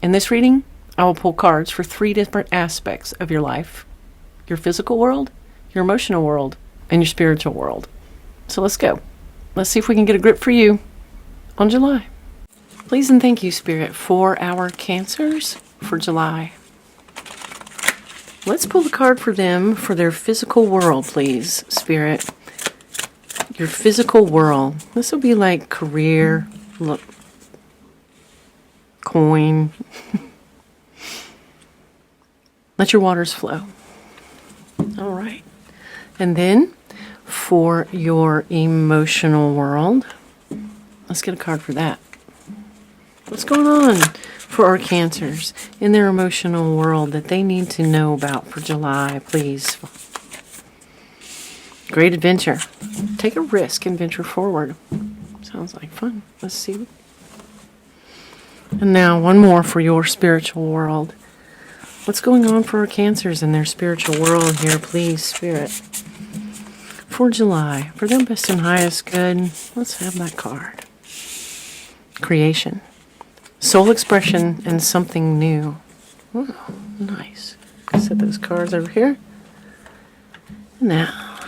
In this reading, I will pull cards for 3 different aspects of your life: your physical world, your emotional world, and your spiritual world. So let's go. Let's see if we can get a grip for you on July. Please and thank you, Spirit, for our Cancers for July. Let's pull the card for them for their physical world, please, Spirit. Your physical world. This will be like career, look, coin. Let your waters flow. All right. And then for your emotional world, let's get a card for that. What's going on for our Cancers in their emotional world that they need to know about for July, please? Great adventure. Take a risk and venture forward. Sounds like fun. Let's see. And now one more for your spiritual world. What's going on for our Cancers in their spiritual world here, please, Spirit? For July, for their best and highest good, let's have that card. Creation, soul expression, and something new. Oh, nice. Set those cards over here. Now,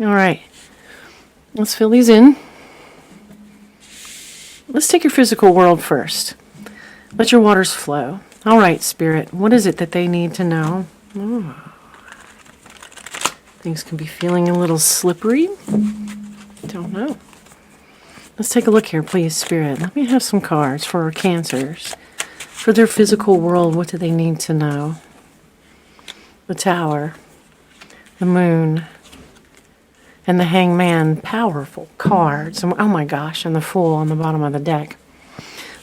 all right, let's fill these in. Let's take your physical world first. Let your waters flow. All right, Spirit, what is it that they need to know? Oh. Things can be feeling a little slippery. Don't know. Let's take a look here, please, Spirit. Let me have some cards for our Cancers. For their physical world, what do they need to know? The Tower, the Moon, and the Hangman. Powerful cards. Oh my gosh, and the Fool on the bottom of the deck.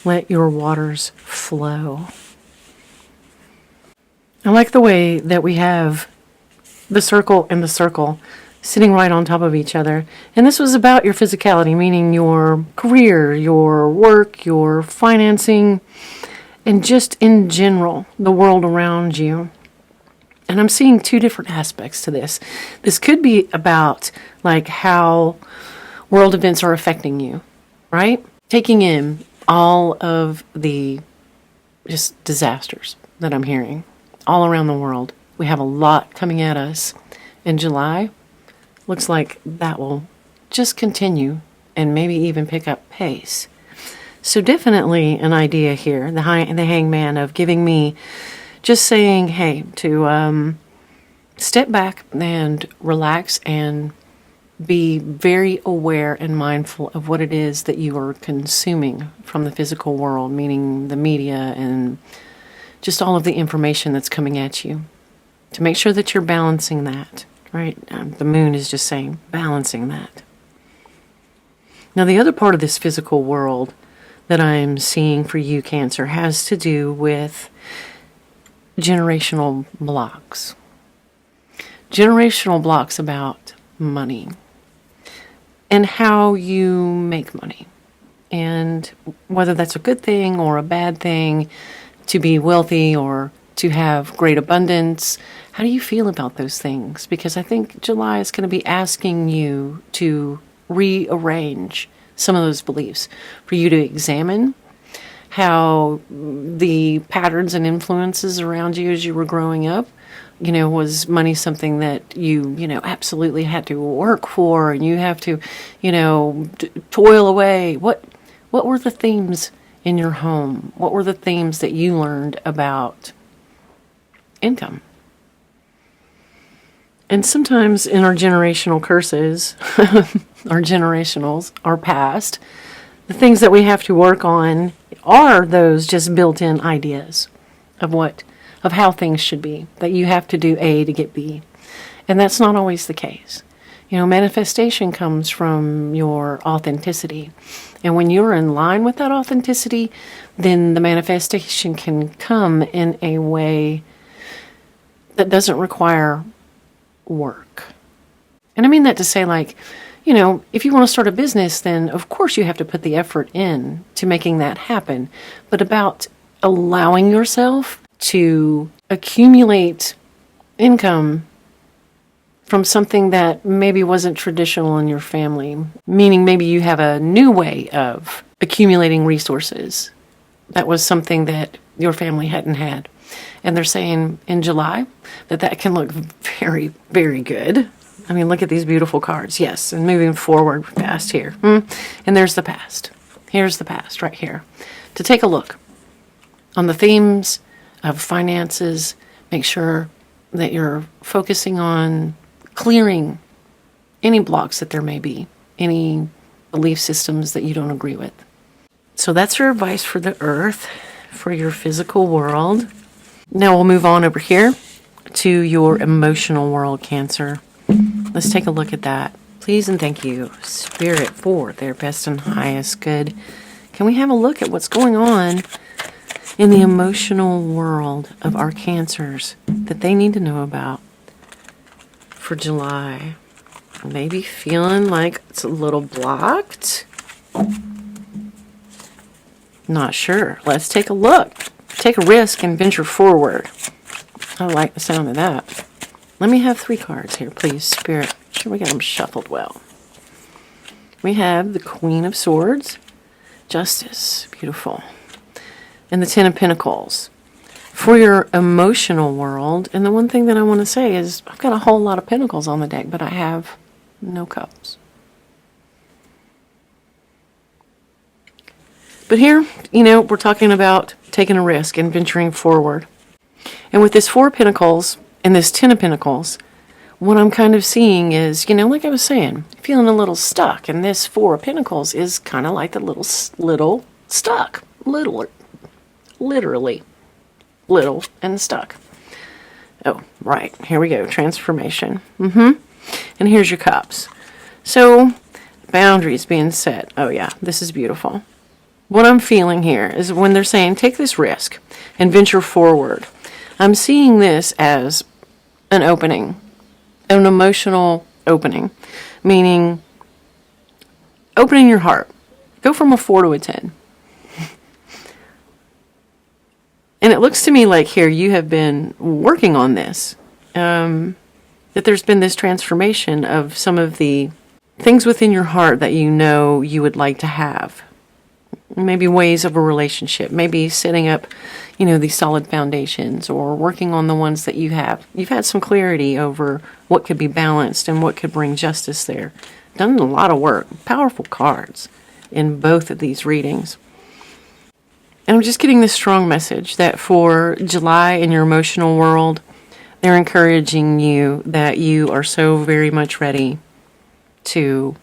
Let your waters flow. I like the way that we have the circle and the circle sitting right on top of each other. And this was about your physicality, meaning your career, your work, your financing, and just in general, the world around you. And I'm seeing 2 different aspects to this. This could be about like how world events are affecting you, right? Taking in all of the just disasters that I'm hearing all around the world. We have a lot coming at us in July. Looks like that will just continue and maybe even pick up pace. So definitely an idea here, the Hangman, of giving me just saying, hey, to step back and relax and be very aware and mindful of what it is that you are consuming from the physical world, meaning the media and just all of the information that's coming at you. To make sure that you're balancing that, right? The Moon is just saying, balancing that. Now, the other part of this physical world that I'm seeing for you, Cancer, has to do with generational blocks. Generational blocks about money and how you make money, and whether that's a good thing or a bad thing, to be wealthy or to have great abundance. How do you feel about those things? Because I think July is going to be asking you to rearrange some of those beliefs, for you to examine how the patterns and influences around you as you were growing up, was money something that you absolutely had to work for, and you have to, toil away? What were the themes in your home? What were the themes that you learned about income? And sometimes in our generational curses, our generationals, our past, the things that we have to work on are those just built-in ideas of how things should be, that you have to do A to get B. And that's not always the case. Manifestation comes from your authenticity. And when you're in line with that authenticity, then the manifestation can come in a way that doesn't require work. And I mean that to say, like, if you want to start a business, then of course you have to put the effort in to making that happen. But about allowing yourself to accumulate income from something that maybe wasn't traditional in your family, meaning maybe you have a new way of accumulating resources That was something that your family hadn't had. And they're saying in July that can look very, very good. I mean, look at these beautiful cards. Yes, and moving forward fast here. And there's the past. Here's the past right here. To take a look on the themes of finances, make sure that you're focusing on clearing any blocks that there may be, any belief systems that you don't agree with. So that's your advice for the earth, for your physical world. Now we'll move on over here to your emotional world, Cancer. Let's take a look at that. Please and thank you, Spirit, for their best and highest good. Can we have a look at what's going on in the emotional world of our Cancers that they need to know about for July? Maybe feeling like it's a little blocked? Not sure. Let's take a look. Take a risk and venture forward. I like the sound of that. Let me have 3 cards here, please, Spirit. Make sure we got them shuffled well. We have the Queen of Swords, Justice, beautiful, and the Ten of Pentacles. For your emotional world, and the one thing that I want to say is I've got a whole lot of Pentacles on the deck, but I have no Cups. But here, we're talking about taking a risk and venturing forward. And with this 4 of Pentacles and this 10 of Pentacles, what I'm kind of seeing is, like I was saying, feeling a little stuck. And this 4 of Pentacles is kind of like the little stuck. Literally. Little and stuck. Oh, right. Here we go. Transformation. And here's your Cups. So, boundaries being set. Oh, yeah. This is beautiful. What I'm feeling here is when they're saying, take this risk and venture forward, I'm seeing this as an opening, an emotional opening, meaning opening your heart. Go from a 4 to a 10. And it looks to me like here you have been working on this, that there's been this transformation of some of the things within your heart that you would like to have. Maybe ways of a relationship, maybe setting up, these solid foundations, or working on the ones that you have. You've had some clarity over what could be balanced and what could bring justice there. Done a lot of work. Powerful cards in both of these readings. And I'm just getting this strong message that for July in your emotional world, they're encouraging you that you are so very much ready to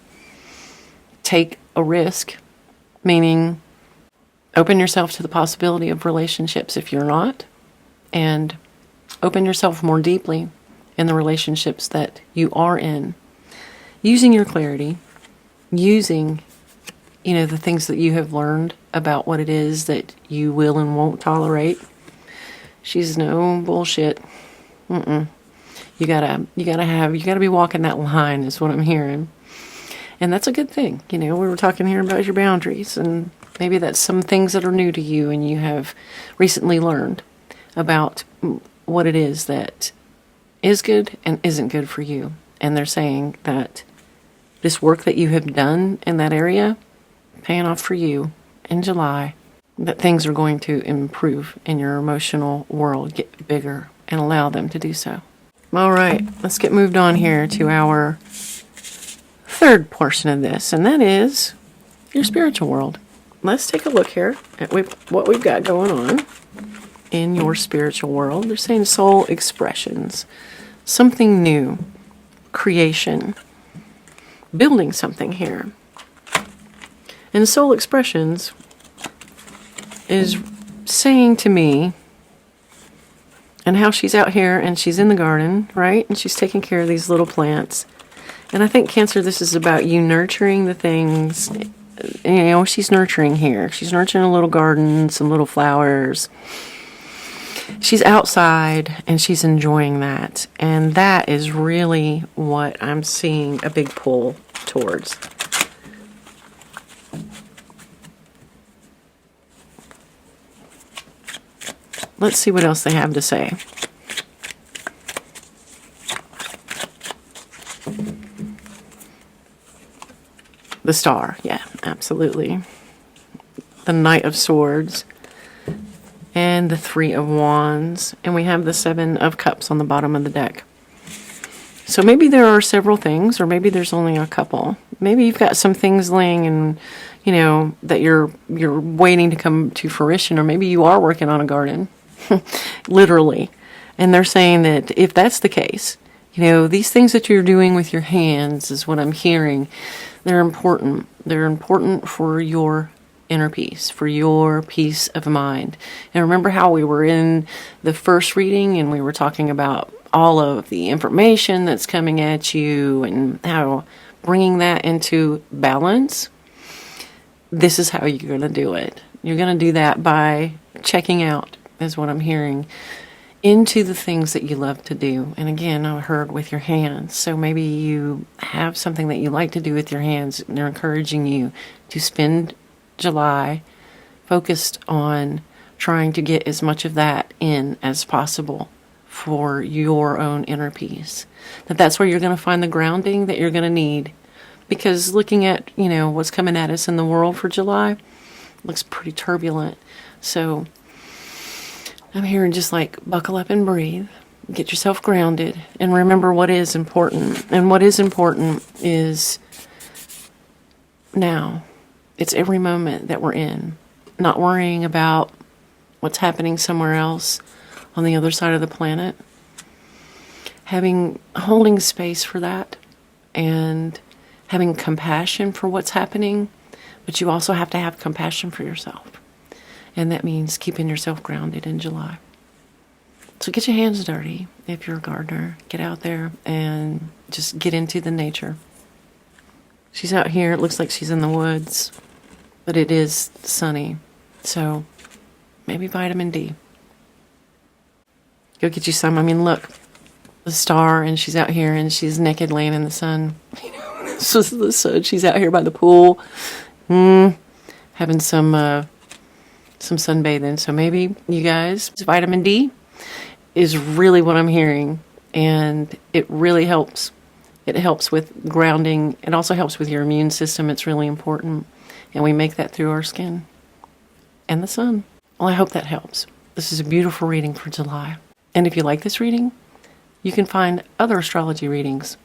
take a risk. Meaning, open yourself to the possibility of relationships if you're not, and open yourself more deeply in the relationships that you are in. Using your clarity, using, the things that you have learned about what it is that you will and won't tolerate. She's no bullshit. You gotta be walking that line is what I'm hearing. And that's a good thing. We were talking here about your boundaries, and maybe that's some things that are new to you and you have recently learned about what it is that is good and isn't good for you. And they're saying that this work that you have done in that area, paying off for you in July, that things are going to improve in your emotional world, get bigger, and allow them to do so. All right, let's get moved on here to our third portion of this, and that is your spiritual world. Let's take a look here at what we've got going on in your spiritual world. They're saying soul expressions, something new, creation, building something here. And soul expressions is saying to me, and how she's out here and she's in the garden, right? And she's taking care of these little plants. And I think, Cancer, this is about you nurturing the things. She's nurturing here. She's nurturing a little garden, some little flowers. She's outside and she's enjoying that. And that is really what I'm seeing a big pull towards. Let's see what else they have to say. The Star, yeah, absolutely. The Knight of Swords. and the Three of Wands, and we have the Seven of Cups on the bottom of the deck. So maybe there are several things, or maybe there's only a couple. Maybe you've got some things laying and, you know, that you're waiting to come to fruition, or maybe you are working on a garden, literally. And they're saying that if that's the case, you know, these things that you're doing with your hands is what I'm hearing. They're important. They're important for your inner peace, for your peace of mind. And remember how we were in the first reading and we were talking about all of the information that's coming at you and how bringing that into balance? This is how you're going to do it. You're going to do that by checking out, is what I'm hearing, into the things that you love to do. And again, I heard with your hands. So maybe you have something that you like to do with your hands, and they're encouraging you to spend July focused on trying to get as much of that in as possible for your own inner peace. That's where you're going to find the grounding that you're going to need. Because looking at, you know, what's coming at us in the world for July looks pretty turbulent. So I'm hearing just like buckle up and breathe. Get yourself grounded and remember what is important. And what is important is now. It's every moment that we're in. Not worrying about what's happening somewhere else on the other side of the planet. Holding space for that and having compassion for what's happening. But you also have to have compassion for yourself. And that means keeping yourself grounded in July. So get your hands dirty if you're a gardener. Get out there and just get into the nature. She's out here. It looks like she's in the woods. But it is sunny. So maybe vitamin D. Go get you some. I mean, look. The star, and she's out here and she's naked laying in the sun. You know, this is the sun. She's out here by the pool. Having some sunbathing. So maybe you guys, vitamin D is really what I'm hearing. And it really helps. It helps with grounding. It also helps with your immune system. It's really important. And we make that through our skin and the sun. Well, I hope that helps. This is a beautiful reading for July. And if you like this reading, you can find other astrology readings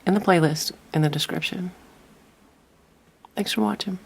in the playlist in the description. Thanks for watching.